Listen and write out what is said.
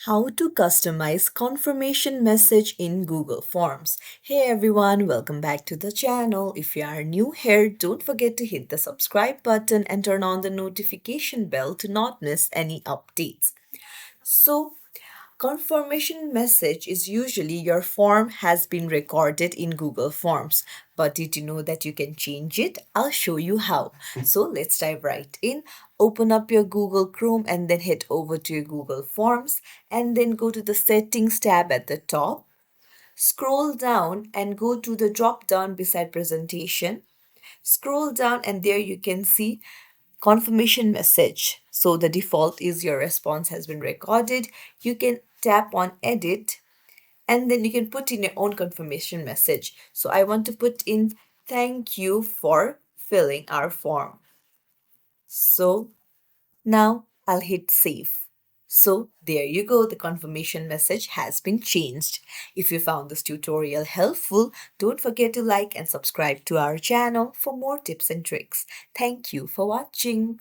How to customize confirmation message in Google Forms. Hey everyone, welcome back to the channel. If you are new here, don't forget to hit the subscribe button and turn on the notification bell to not miss any updates. So, confirmation message is usually your form has been recorded in Google Forms. But did you know that you can change it? I'll show you how. So let's dive right in. Open up your Google Chrome and then head over to your Google Forms and then go to the settings tab at the top. Scroll down and go to the drop down beside presentation. Scroll down and there you can see confirmation message. So the default is your response has been recorded. You can tap on edit and then you can put in your own confirmation message. So I want to put in thank you for filling our form. So now I'll hit save. So there you go, the confirmation message has been changed. If you found this tutorial helpful, don't forget to like and subscribe to our channel for more tips and tricks. Thank you for watching.